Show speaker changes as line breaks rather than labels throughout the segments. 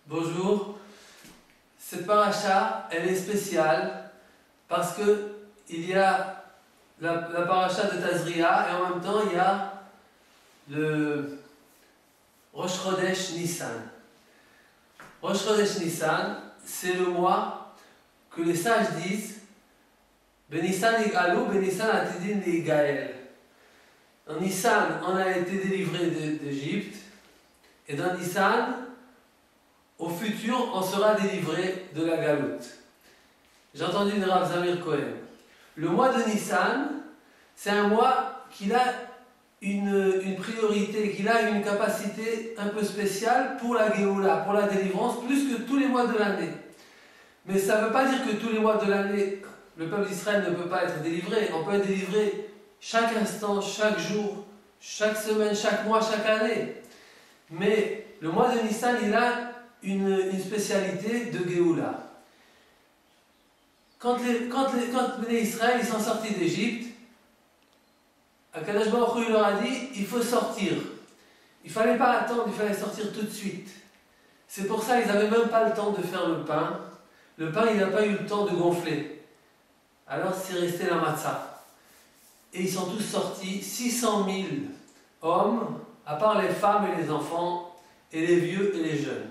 Bonjour. Cette paracha, elle est spéciale parce que il y a la paracha de Tazria et en même temps il y a le Rosh Chodesh Nissan. Rosh Chodesh Nissan, c'est le mois que les sages disent Benissan Yigalu, Benissan Atidin Yigael. En Nissan, on a été délivré d'Égypte et dans Nissan, au futur, on sera délivré de la galoute. J'ai entendu de Rav Zamir Cohen. Le mois de Nissan, c'est un mois qui a une priorité, qui a une capacité un peu spéciale pour la Géoula, pour la délivrance, plus que tous les mois de l'année. Mais ça ne veut pas dire que tous les mois de l'année, le peuple d'Israël ne peut pas être délivré. On peut être délivré chaque instant, chaque jour, chaque semaine, chaque mois, chaque année. Mais le mois de Nissan, il a une spécialité de Géoula. Quand les Israël ils sont sortis d'Égypte, Akadosh Baruch Hu leur a dit il faut sortir. Il ne fallait pas attendre, il fallait sortir tout de suite. C'est pour ça qu'ils n'avaient même pas le temps de faire le pain. Le pain, il n'a pas eu le temps de gonfler. Alors c'est resté la matzah. Et ils sont tous sortis, 600 000 hommes, à part les femmes et les enfants, et les vieux et les jeunes.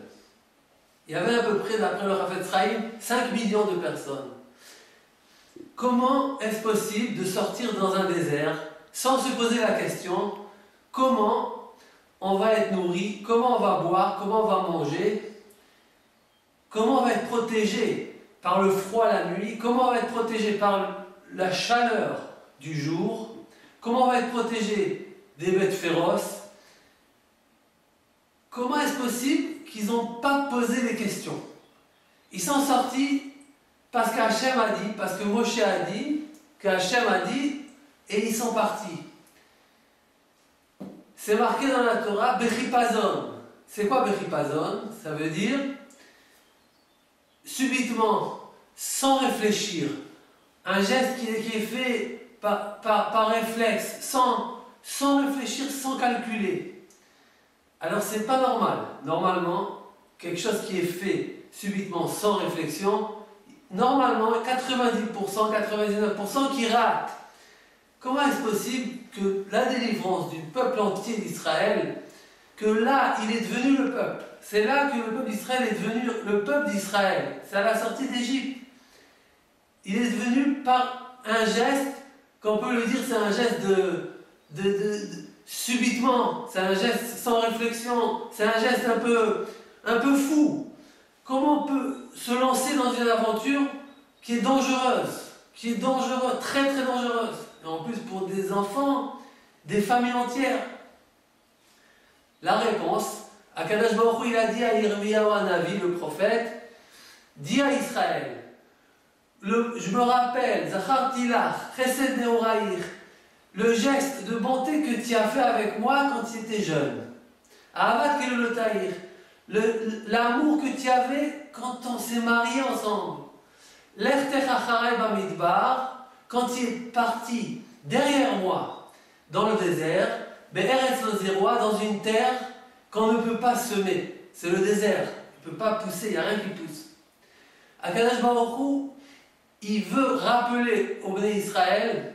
Il y avait à peu près, d'après le Hafetz Chaim, 5 millions de personnes. Comment est-ce possible de sortir dans un désert sans se poser la question comment on va être nourri, comment on va boire, comment on va manger, comment on va être protégé par le froid la nuit, comment on va être protégé par la chaleur du jour, comment on va être protégé des bêtes féroces. Comment est-ce possible qu'ils n'ont pas posé les questions? Ils sont sortis parce qu'Hachem a dit, parce que Moshe a dit, qu'Hachem a dit, et ils sont partis. C'est marqué dans la Torah, Bechipazon. C'est quoi Bechipazon? Ça veut dire, subitement, sans réfléchir, un geste qui est fait par réflexe, sans réfléchir, sans calculer. Alors c'est pas normal. Normalement, quelque chose qui est fait subitement sans réflexion, normalement 90%, 99% qui rate. Comment est-ce possible que la délivrance du peuple entier d'Israël, que là il est devenu le peuple, c'est là que le peuple d'Israël est devenu le peuple d'Israël, c'est à la sortie d'Égypte. Il est devenu par un geste, qu'on peut le dire c'est un geste subitement, c'est un geste sans réflexion, c'est un geste un peu fou. Comment on peut se lancer dans une aventure qui est dangereuse, très très dangereuse, et en plus pour des enfants, des familles entières? La réponse, Akadosh Baruch Hu, il a dit à Yirmiyahu Hanavi, le prophète, dit à Israël, je me rappelle, Zacharti lach, Chesed Neoraïr, le geste de bonté que tu as fait avec moi quand tu étais jeune. Ahavat Kelolotaïr, l'amour que tu avais quand on s'est mariés ensemble. L'Echtech Acharei Bamidbar, quand tu es parti derrière moi dans le désert, Be'eretz lo zeroa, dans une terre qu'on ne peut pas semer. C'est le désert, il ne peut pas pousser, il n'y a rien qui pousse. Akadosh Baruch Hu, il veut rappeler au Bnei Israël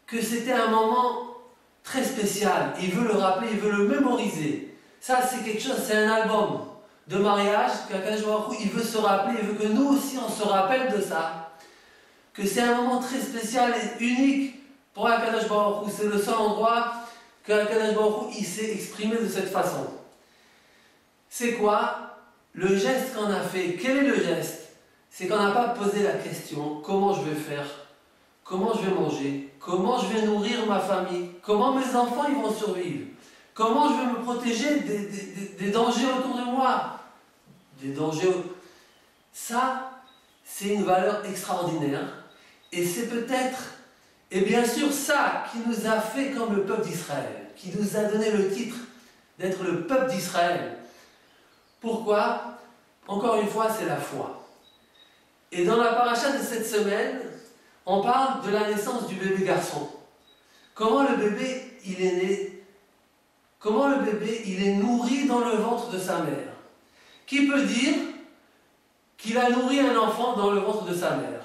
que c'était un moment très spécial. Il veut le rappeler, il veut le mémoriser. Ça, c'est quelque chose, c'est un album de mariage qu'Akadosh Baruch Hu, il veut se rappeler, il veut que nous aussi, on se rappelle de ça. Que c'est un moment très spécial et unique pour Akadosh Baruch Hu. C'est le seul endroit qu'Akadosh Baruch Hu, il s'est exprimé de cette façon. C'est quoi le geste qu'on a fait? Quel est le geste? C'est qu'on n'a pas posé la question, comment je vais faire? Comment je vais manger? Comment je vais nourrir ma famille? Comment mes enfants ils vont survivre? Comment je vais me protéger des dangers autour de moi? Ça, c'est une valeur extraordinaire. Et c'est peut-être, et bien sûr, ça qui nous a fait comme le peuple d'Israël, qui nous a donné le titre d'être le peuple d'Israël. Pourquoi? Encore une fois, c'est la foi. Et dans la paracha de cette semaine, on parle de la naissance du bébé garçon. Comment le bébé, il est né? Comment le bébé, il est nourri dans le ventre de sa mère? Qui peut dire qu'il a nourri un enfant dans le ventre de sa mère?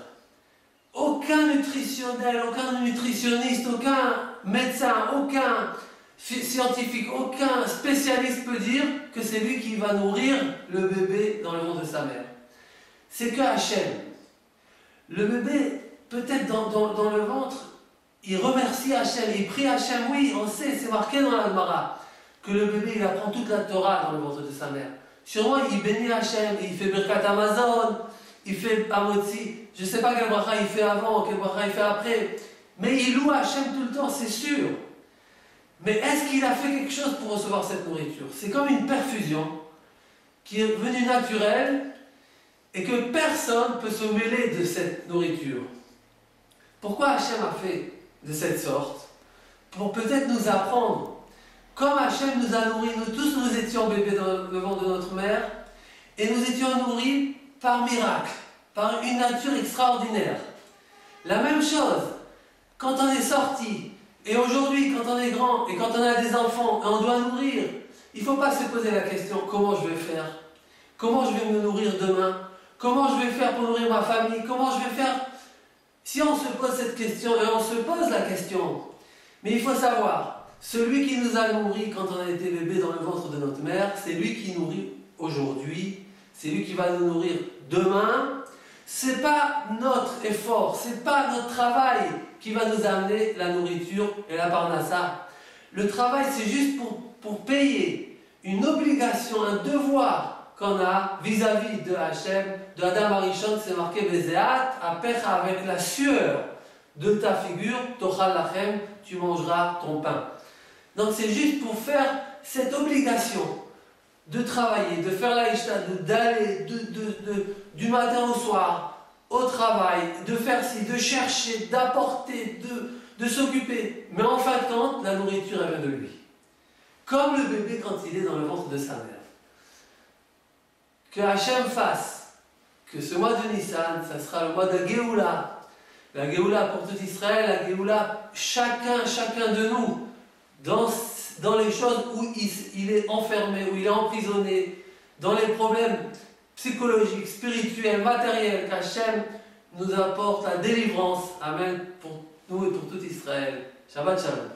Aucun nutritionnel, aucun nutritionniste, aucun médecin, aucun scientifique, aucun spécialiste peut dire que c'est lui qui va nourrir le bébé dans le ventre de sa mère. C'est que Hachem. Le bébé, peut-être dans le ventre, il remercie Hachem, il prie Hachem. Oui, on sait, c'est marqué dans la Gemara, que le bébé, il apprend toute la Torah dans le ventre de sa mère. Sûrement, il bénit Hachem, il fait Birkat Amazon, il fait Amotzi. Je ne sais pas quel bracha il fait avant, quel bracha il fait après, mais il loue Hachem tout le temps, c'est sûr. Mais est-ce qu'il a fait quelque chose pour recevoir cette nourriture? C'est comme une perfusion qui est venue naturelle et que personne ne peut se mêler de cette nourriture. Pourquoi Hachem a fait de cette sorte? Pour peut-être nous apprendre. Comme Hachem nous a nourris, nous tous nous étions bébés dans le ventre de notre mère, et nous étions nourris par miracle, par une nature extraordinaire. La même chose, quand on est sorti, et aujourd'hui, quand on est grand, et quand on a des enfants, et on doit nourrir, il ne faut pas se poser la question, comment je vais faire? Comment je vais me nourrir demain? Comment je vais faire pour nourrir ma famille? Comment je vais faire? Si on se pose cette question, et on se pose la question, mais il faut savoir, celui qui nous a nourris quand on a été bébé dans le ventre de notre mère, c'est lui qui nourrit aujourd'hui, c'est lui qui va nous nourrir demain. C'est pas notre effort, c'est pas notre travail qui va nous amener la nourriture et la parnassa. Le travail, c'est juste pour payer une obligation, un devoir qu'on a vis-à-vis de Hachem, de Adam Arishon, c'est marqué Bezeat, Apecha, avec la sueur de ta figure, Tochal Lachem, tu mangeras ton pain. Donc c'est juste pour faire cette obligation de travailler, de faire la ishta, d'aller du matin au soir au travail, de faire ci, de chercher, d'apporter, de s'occuper. Mais en fin de compte, la nourriture elle vient de lui. Comme le bébé quand il est dans le ventre de sa mère. Que Hachem fasse que ce mois de Nissan, ça sera le mois de Géoula. La Géoula pour tout Israël, la Géoula, chacun de nous, dans les choses où il est enfermé, où il est emprisonné, dans les problèmes psychologiques, spirituels, matériels, qu'Hachem nous apporte la délivrance. Amen pour nous et pour tout Israël. Shabbat Shalom.